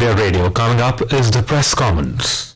India Radio. Coming up is the press comments.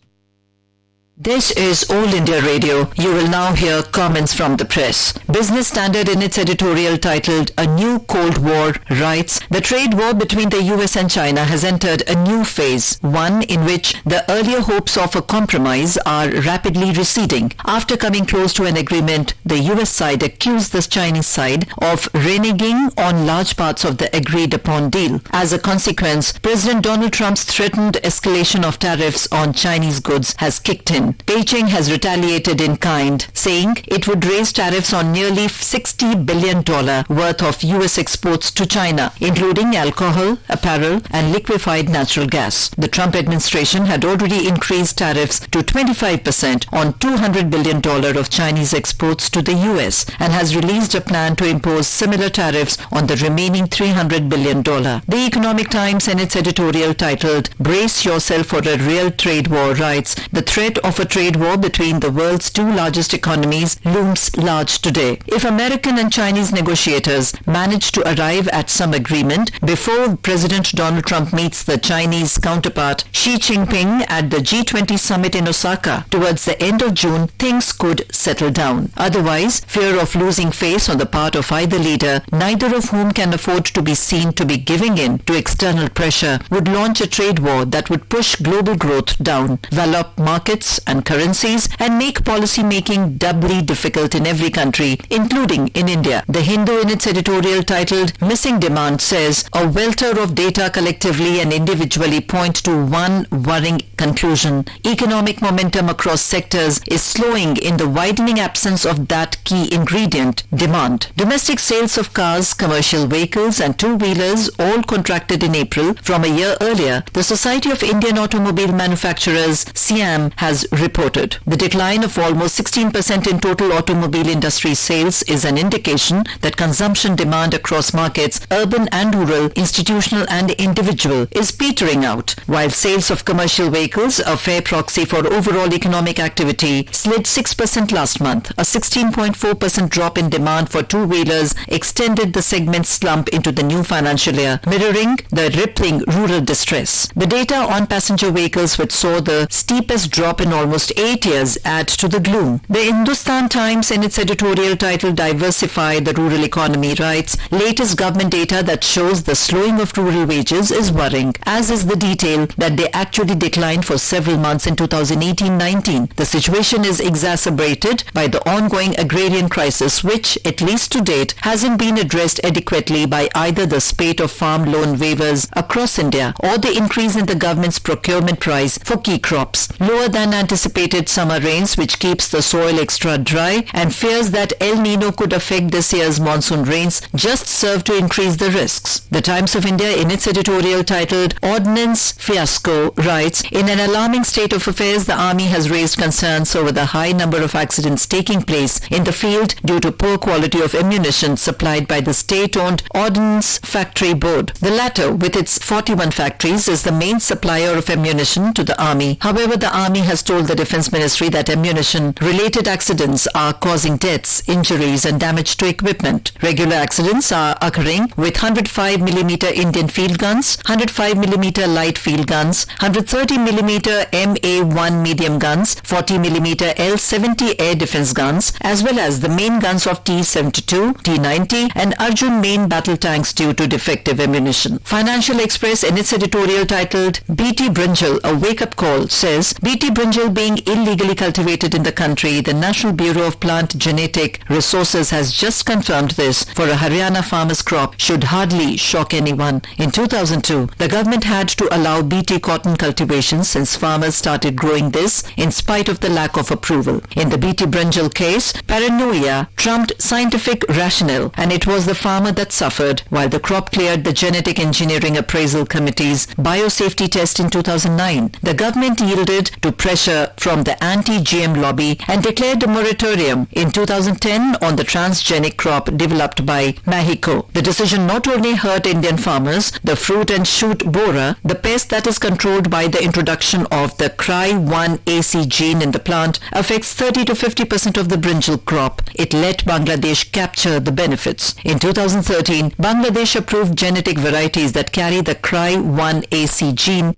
This is All India Radio. You will now hear comments from the press. Business Standard in its editorial titled A New Cold War writes, the trade war between the US and China has entered a new phase, one in which the earlier hopes of a compromise are rapidly receding. After coming close to an agreement, the US side accused the Chinese side of reneging on large parts of the agreed upon deal. As a consequence, President Donald Trump's threatened escalation of tariffs on Chinese goods has kicked in. Beijing has retaliated in kind, saying it would raise tariffs on nearly $60 billion worth of US exports to China, including alcohol, apparel, and liquefied natural gas. The Trump administration had already increased tariffs to 25% on $200 billion of Chinese exports to the US and has released a plan to impose similar tariffs on the remaining $300 billion. The Economic Times, in its editorial titled Brace Yourself for a Real Trade War, writes, the threat of a trade war between the world's two largest economies looms large today. If American and Chinese negotiators manage to arrive at some agreement before President Donald Trump meets the Chinese counterpart Xi Jinping at the G20 summit in Osaka towards the end of June, things could settle down. Otherwise, fear of losing face on the part of either leader, neither of whom can afford to be seen to be giving in to external pressure, would launch a trade war that would push global growth down, develop markets and currencies, and make policy making doubly difficult in every country, including in India. The Hindu, in its editorial titled Missing Demand, says a welter of data collectively and individually point to one worrying conclusion. Economic momentum across sectors is slowing in the widening absence of that key ingredient, demand. Domestic sales of cars, commercial vehicles and two-wheelers all contracted in April from a year earlier, the Society of Indian Automobile Manufacturers, SIAM, has reported. The decline of almost 16% in total automobile industry sales is an indication that consumption demand across markets, urban and rural, institutional and individual, is petering out, while sales of commercial vehicles, a fair proxy for overall economic activity, slid 6% last month. A 16.4% drop in demand for two-wheelers extended the segment's slump into the new financial year, mirroring the rippling rural distress. The data on passenger vehicles, which saw the steepest drop in almost 8 years, add to the gloom. The Hindustan Times, in its editorial titled Diversify the Rural Economy, writes, latest government data that shows the slowing of rural wages is worrying, as is the detail that they actually declined for several months in 2018-19. The situation is exacerbated by the ongoing agrarian crisis, which, at least to date, hasn't been addressed adequately by either the spate of farm loan waivers across India or the increase in the government's procurement price for key crops. Lower than anticipated summer rains, which keeps the soil extra dry, and fears that El Nino could affect this year's monsoon rains just serve to increase the risks. The Times of India, in its editorial titled Ordnance Fiasco, writes, in an alarming state of affairs, the army has raised concerns over the high number of accidents taking place in the field due to poor quality of ammunition supplied by the state-owned Ordnance Factory Board. The latter, with its 41 factories, is the main supplier of ammunition to the army. However, the army has told the Defense Ministry that ammunition-related accidents are causing deaths, injuries and damage to equipment. Regular accidents are occurring with 105mm Indian field guns, 105mm light field guns, 130mm MA-1 medium guns, 40mm L-70 air defense guns, as well as the main guns of T-72, T-90 and Arjun main battle tanks due to defective ammunition. Financial Express, in its editorial titled BT Brinjal, a wake-up call, says BT Brinjal being illegally cultivated in the country, the National Bureau of Plant Genetic Resources has just confirmed this for a Haryana farmer's crop should hardly shock anyone. In 2002, the government had to allow BT cotton cultivation since farmers started growing this in spite of the lack of approval. In the BT Brinjal case, paranoia trumped scientific rationale and it was the farmer that suffered while the crop cleared the Genetic Engineering Appraisal Committee's biosafety test in 2009. The government yielded to pressure from the anti-GM lobby and declared a moratorium in 2010 on the transgenic crop developed by Mexico. The decision not only hurt Indian farmers, the fruit and shoot borer, the pest that is controlled by the introduction of the Cry1AC gene in the plant, affects 30 to 50% of the brinjal crop. It let Bangladesh capture the benefits. In 2013, Bangladesh approved genetic varieties that carry the Cry1AC gene